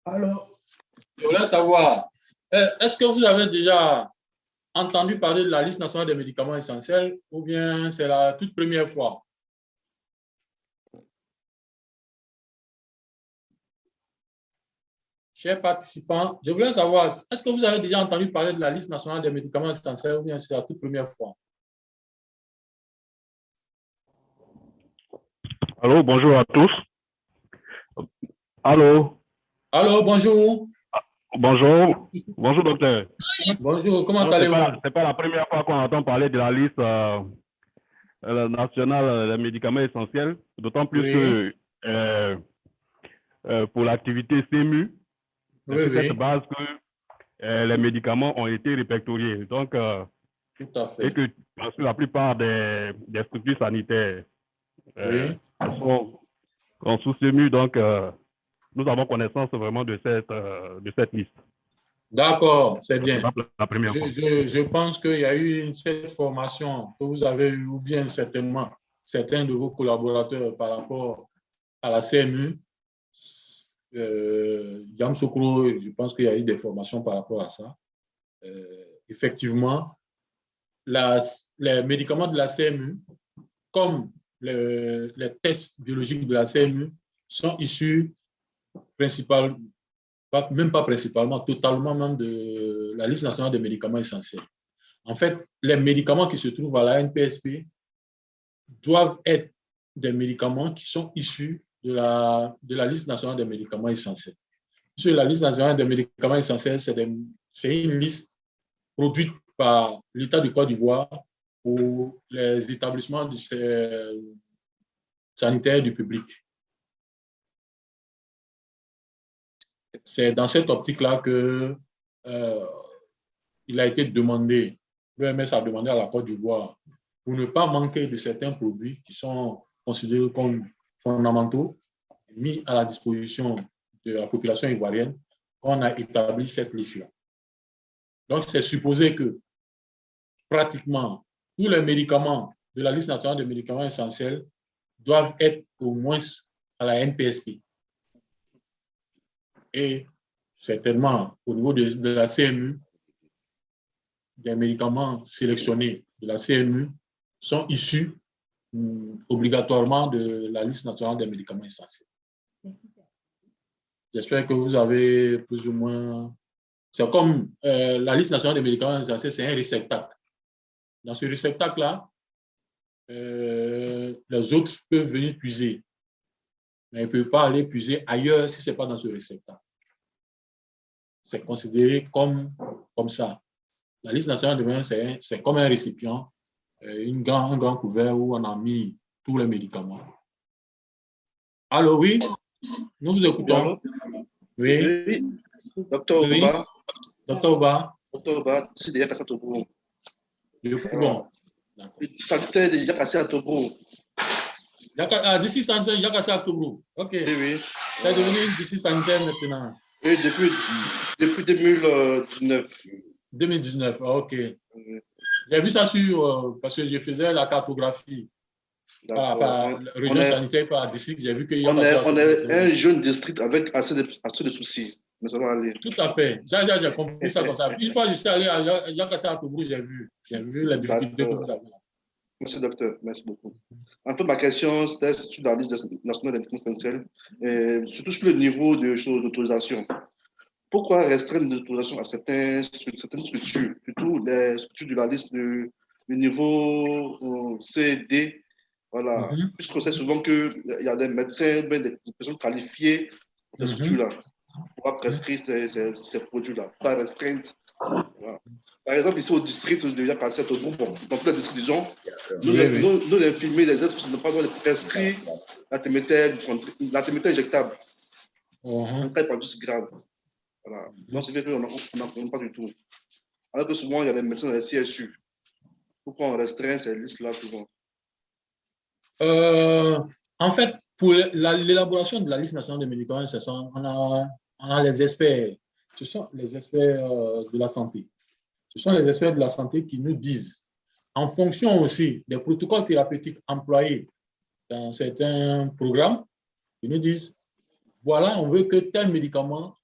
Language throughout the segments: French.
Alors, je voulais savoir, est-ce que vous avez déjà entendu parler de la liste nationale des médicaments essentiels ou bien c'est la toute première fois? Chers participants, je voulais savoir, est-ce que vous avez déjà entendu parler de la liste nationale des médicaments essentiels ou bien c'est la toute première fois? Allô, bonjour à tous. Allô, Allô, bonjour. bonjour. Bonjour, docteur. Bonjour, comment Non, allez-vous? c'est pas la première fois qu'on entend parler de la liste nationale des médicaments essentiels, d'autant plus Oui, que pour l'activité CMU, c'est oui, sur cette oui, base que les médicaments ont été répertoriés. Donc, tout à et fait. que parce que la plupart des structures sanitaires Oui, sont sous CMU, donc nous avons connaissance vraiment de cette liste. d'accord, c'est Donc, c'est bien. pas la première fois. Je pense qu'il y a eu cette formation que vous avez eue, ou bien certainement certains de vos collaborateurs par rapport à la CMU. Yam Sokro, je pense qu'il y a eu des formations par rapport à ça. Effectivement, les médicaments de la CMU, comme les tests biologiques de la CMU, sont issus principalement, même pas principalement, totalement même de la liste nationale des médicaments essentiels. En fait, les médicaments qui se trouvent à la NPSP doivent être des médicaments qui sont issus de la liste nationale des médicaments essentiels. Sur la liste nationale des médicaments essentiels, c'est une liste produite par l'État de Côte d'Ivoire pour les établissements sanitaires du public. C'est dans cette optique-là que il a été demandé, l'OMS a demandé à la Côte d'Ivoire, pour ne pas manquer de certains produits qui sont considérés comme fondamentaux, mis à la disposition de la population ivoirienne, on a établi cette liste-là. Donc, c'est supposé que pratiquement tous les médicaments de la liste nationale des médicaments essentiels doivent être au moins à la NPSP. Et certainement, au niveau de la CMU, des médicaments sélectionnés de la CMU sont issus obligatoirement de la liste nationale des médicaments essentiels. J'espère que vous avez plus ou moins... C'est comme la liste nationale des médicaments essentiels, c'est un réceptacle. Dans ce réceptacle-là, les autres peuvent venir puiser, mais ils ne peuvent pas aller puiser ailleurs si ce n'est pas dans ce réceptacle. C'est considéré comme ça. La liste nationale des médicaments, c'est comme un récipient, un grand couvert où on a mis tous les médicaments. Allô, oui, nous vous écoutons. Oui. Oui, docteur Oui. Oba. Docteur Oba. Docteur Oba, c'est déjà cassé à Togo. Bon. Ça fait déjà cassé à Togo. D'ici sanitaire, il y a cassé à Togo. OK. Oui, oui. C'est devenu d'ici sanitaire maintenant. Oui, depuis 2019. 2019, OK. J'ai vu ça sur, parce que je faisais la cartographie par région sanitaire, par district. J'ai vu qu'il y a on est un jeune district avec assez de soucis. Mais ça va aller. Tout à fait. J'ai compris ça comme ça. Une fois que je suis allé à Yakasa à Tobrou, j'ai vu les difficultés que vous avez. Merci, docteur. Merci beaucoup. En fait, ma question, c'était sur la liste nationale des médicaments essentiels, surtout sur le niveau d'autorisation. Pourquoi restreindre l'autorisation à certaines structures, plutôt les structures de la liste du niveau C, D, voilà. Puisqu'on sait souvent qu'il y a des médecins, des personnes qualifiées dans ces structures-là pour prescrire ces produits-là, pas restreindre. Voilà. Par exemple, ici au district de Yakasset, au groupe, dans toute la distribution, nous, les infirmiers, les autres, ne pas prescrire la témétaire injectable. Un cas pas juste grave. Voilà. Donc, c'est vrai qu'on n'en pas du tout. Alors que souvent, il y a des médecins dans les CSU. Pourquoi on restreint ces listes-là souvent? En fait, pour l'élaboration de la liste nationale des médicaments, on a les experts. Ce sont les experts de la santé. Ce sont les experts de la santé qui nous disent, en fonction aussi des protocoles thérapeutiques employés dans certains programmes, ils nous disent, voilà, on veut que tel médicament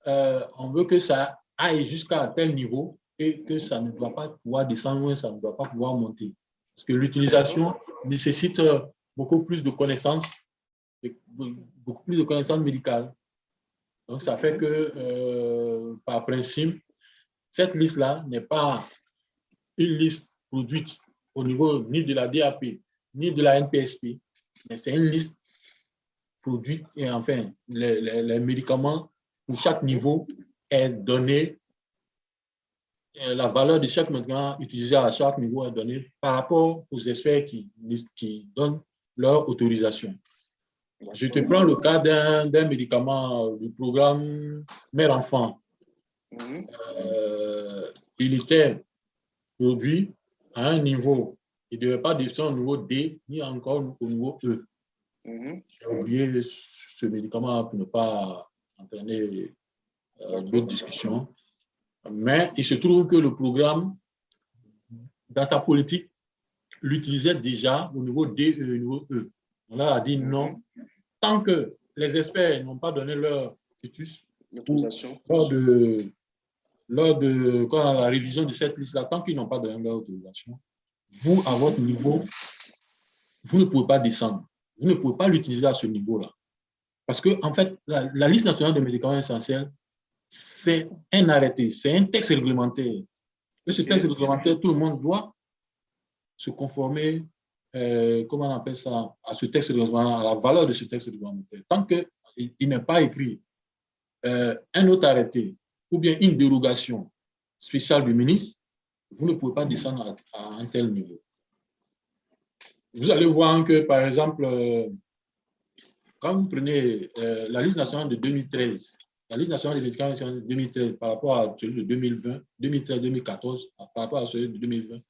on veut que ça aille jusqu'à tel niveau et que ça ne doit pas pouvoir descendre, ça ne doit pas pouvoir monter. Parce que l'utilisation nécessite beaucoup plus de connaissances, médicales. Donc, ça fait que, par principe, cette liste-là n'est pas une liste produite au niveau ni de la DAP, ni de la NPSP, mais c'est une liste produite et enfin, les médicaments pour chaque niveau est donné, la valeur de chaque médicament utilisé à chaque niveau est donnée par rapport aux experts qui donnent leur autorisation. Je te prends le cas d'un médicament du programme mère-enfant. Il était produit à un niveau, il ne devait pas descendre au niveau D, ni encore au niveau E. J'ai oublié ce médicament pour ne pas entraîner d'autres discussions. Mais il se trouve que le programme, dans sa politique, l'utilisait déjà au niveau D et au niveau E. On a dit non, tant que les experts n'ont pas donné leur quitus lors de la révision de cette liste-là, tant qu'ils n'ont pas donné leur autorisation, vous, à votre niveau, vous ne pouvez pas descendre. Vous ne pouvez pas l'utiliser à ce niveau-là. Parce que, en fait, la liste nationale des médicaments essentiels, c'est un arrêté, c'est un texte réglementaire. Et ce texte réglementaire, tout le monde doit se conformer, comment on appelle ça, à ce texte réglementaire, à la valeur de ce texte réglementaire. Tant qu'il n'est pas écrit un autre arrêté ou bien une dérogation spéciale du ministre, vous ne pouvez pas descendre à un tel niveau. Vous allez voir que, par exemple, quand vous prenez la liste nationale de 2013, la liste nationale des médicaments de 2013 par rapport à celui de 2020, 2013-2014, par rapport à celui de 2020,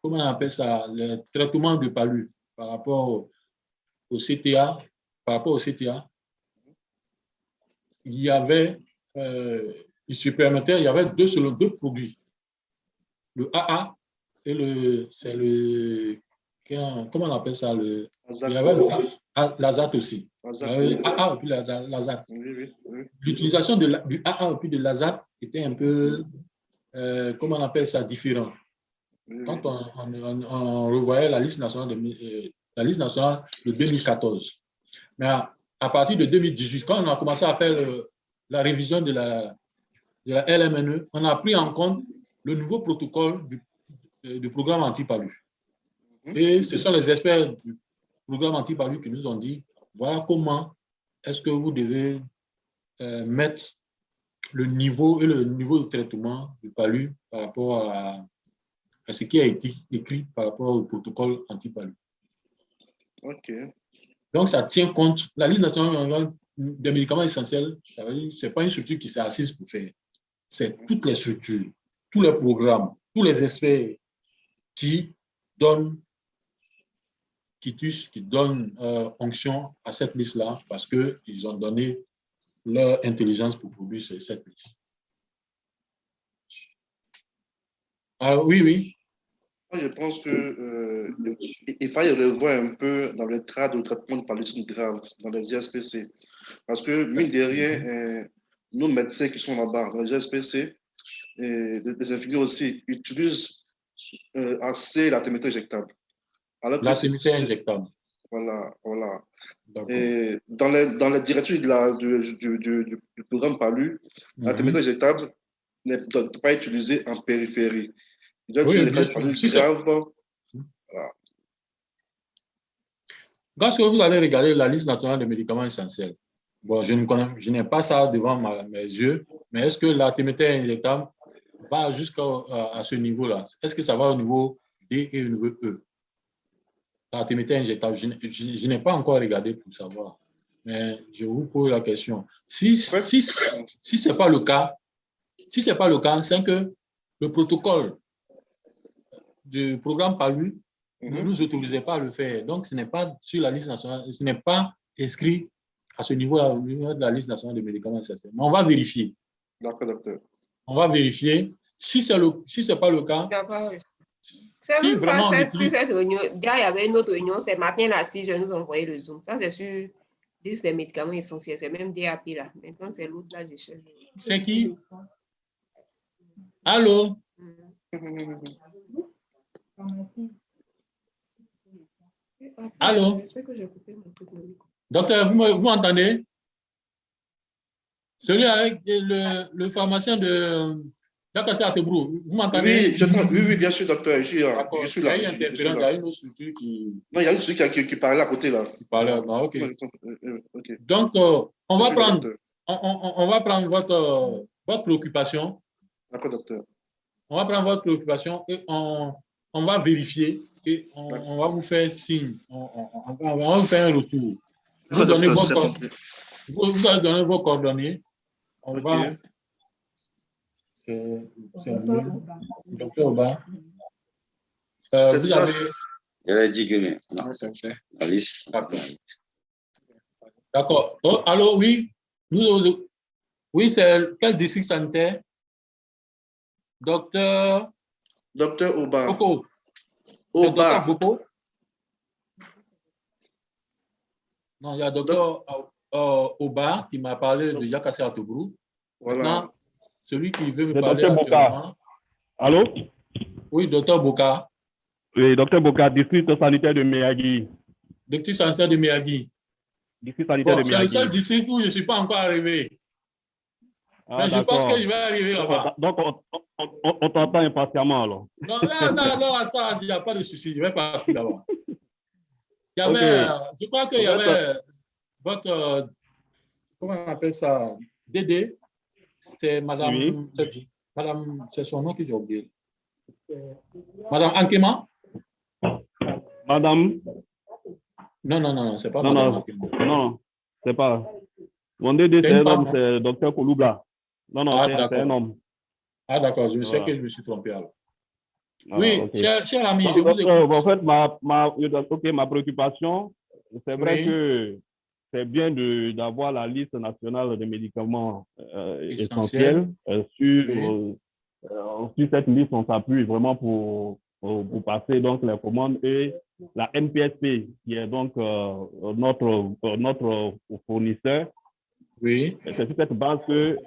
comment on appelle ça, les traitements de palu par rapport au CTA, il y avait, il se permettait, il y avait deux produits, le AA et comment on appelle ça, il y avait l'azate aussi. AA et puis l'azate. L'utilisation du AA et puis de l'azate était un peu, comment on appelle ça, différent. Quand on revoyait la liste nationale de 2014. Mais à partir de 2018, quand on a commencé à faire la révision de la LMNE, on a pris en compte le nouveau protocole du programme anti-palu. Et ce sont les experts du programme anti-palu qui nous ont dit, voilà comment est-ce que vous devez mettre le niveau de traitement du palu par rapport à ce qui a été écrit par rapport au protocole anti-palu. OK. Donc, ça tient compte. La liste nationale des médicaments essentiels, ça veut dire, ce n'est pas une structure qui s'est assise pour faire. C'est toutes les structures, tous les programmes, tous les experts qui donnent onction à cette liste-là parce qu'ils ont donné leur intelligence pour produire cette liste. Alors, oui. Je pense qu'il fallait revoir un peu dans le cadre de traitement de paludisme grave, dans les GSPC. Parce que, mine de rien, nos médecins qui sont là-bas, dans les GSPC, et les infirmiers aussi, utilisent assez la TMT injectable. La TMT injectable. Voilà. Et dans les directives du programme PALU, la TMT injectable ne doit pas être utilisée en périphérie. Voilà. Lorsque vous allez regarder la liste nationale des médicaments essentiels, bon, je n'ai pas ça devant mes yeux, mais est-ce que la TMT injectable va jusqu'à ce niveau-là? Est-ce que ça va au niveau D et au niveau E? La TMT injectable, je n'ai pas encore regardé pour savoir, mais je vous pose la question. Si ce n'est pas le cas, c'est que le protocole du programme PALU ne nous autorisait pas à le faire. Donc, ce n'est pas sur la liste nationale, ce n'est pas inscrit à ce niveau-là, au niveau de la liste nationale des médicaments essentiels. Mais on va vérifier. D'accord, docteur. On va vérifier. Si ce n'est pas le cas, c'est même pas cette réunion. Il y avait une autre réunion, c'est matin à 6 h, nous envoyer le Zoom. Ça, c'est sur liste des médicaments essentiels. C'est même DAP là. Maintenant, c'est l'autre là, je cherche. C'est qui? Allô? Allô? J'espère que j'ai coupé mon truc. Docteur, vous m'entendez? Celui avec le pharmacien de Dakar Atebro, vous m'entendez? Oui, bien sûr, docteur. Je suis là. Il y a une interférence, il y a une autre structure qui... Non, il y a une structure qui parlait à côté là. Qui parlait, non, ok. Ok. Donc, on va prendre votre préoccupation. D'accord, docteur. On va prendre votre préoccupation et on va vérifier et on va vous faire signe. On va vous faire un retour. Vous allez donner vos coordonnées. On va... C'est le docteur Oba. Vous avez... Il a dit que non, c'est fait. Alice. D'accord. Oh, allô, oui. Oui, c'est quel district sanitaire? Docteur Oba. Boko. Oba. Docteur Boko? Non, il y a docteur Oba qui m'a parlé de Yakassé Atobrou. Voilà. Maintenant, celui qui veut me Le parler docteur Boka. actuellement. Allô? Oui, docteur Boka. Oui, docteur Boka, district sanitaire de Miyagi. District sanitaire de Miyagi. District sanitaire Bon, de c'est le Miyagi. seul district où je ne suis pas encore arrivé. Ah, Mais je pense d'accord. que je vais arriver là-bas. Donc, on t'entend impatiemment alors. Non, ça, il n'y a pas de souci. Je vais partir là-bas. Il y avait, je crois qu'il y avait votre, comment on appelle ça, Dédé. C'est madame, Oui. Madame, c'est son nom que j'ai oublié. Madame Ankema? Madame? Non, c'est pas Non, madame non, Ankema. non, c'est pas. Mon DD, C'est c'est une un femme, homme, c'est docteur Kouloubla. Non, Ah, c'est un d'accord. homme. Ah, d'accord, je sais Voilà. que je me suis trompé alors. Ah, Oui, ok. cher ami, Donc, je vous écoute. en fait, ma préoccupation, c'est vrai Oui. que c'est bien d'avoir la liste nationale des médicaments Essentiel. essentiels. Sur cette liste, on s'appuie vraiment pour passer donc les commandes et la NPSP, qui est donc notre fournisseur. Oui. C'est sur cette base que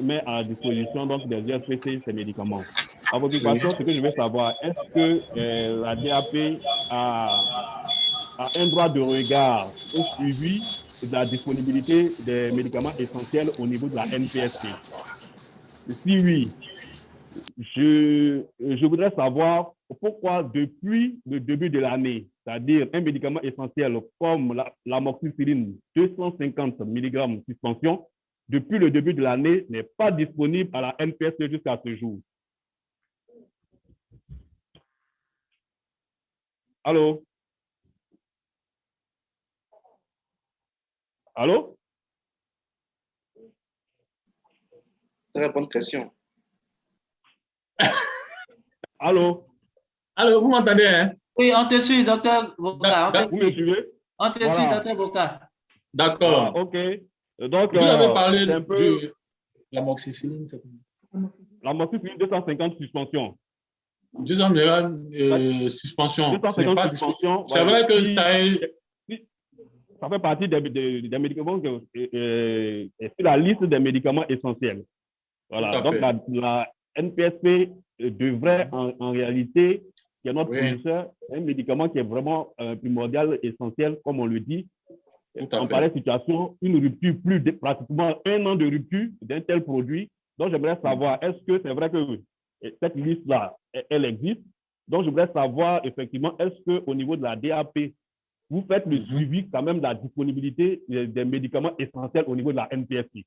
met à disposition donc des ISPC ces médicaments. Ma préoccupation, ce que je veux savoir, est-ce que la DAP a un droit de regard au suivi de la disponibilité des médicaments essentiels au niveau de la NPSP? Si oui, je voudrais savoir pourquoi depuis le début de l'année, c'est-à-dire un médicament essentiel comme l'amoxicilline 250 mg suspension, depuis le début de l'année, n'est pas disponible à la NPSP jusqu'à ce jour. Allô? Allô? Très bonne question. Allô? Alors, vous m'entendez, hein? Oui, on te suit, docteur Boka. Vous me suivez? On te suit, docteur Boka. D'accord. OK. Donc, Vous avez parlé c'est un peu de l'amoxicilline. l'amoxicilline 250 suspension. 200 mg suspension. 250 suspension. C'est vrai que ça est... Ça fait partie des médicaments sur la liste des médicaments essentiels. Voilà. Donc, la NPSP devrait en réalité, qui est notre fournisseur, un médicament qui est vraiment primordial, essentiel, comme on le dit. En pareille situation, une rupture, pratiquement 1 an de rupture d'un tel produit. Donc, j'aimerais savoir, est-ce que c'est vrai que cette liste-là, elle existe? Donc, je voudrais savoir, effectivement, est-ce qu'au niveau de la DAP, vous faites le suivi quand même de la disponibilité des médicaments essentiels au niveau de la NPSP?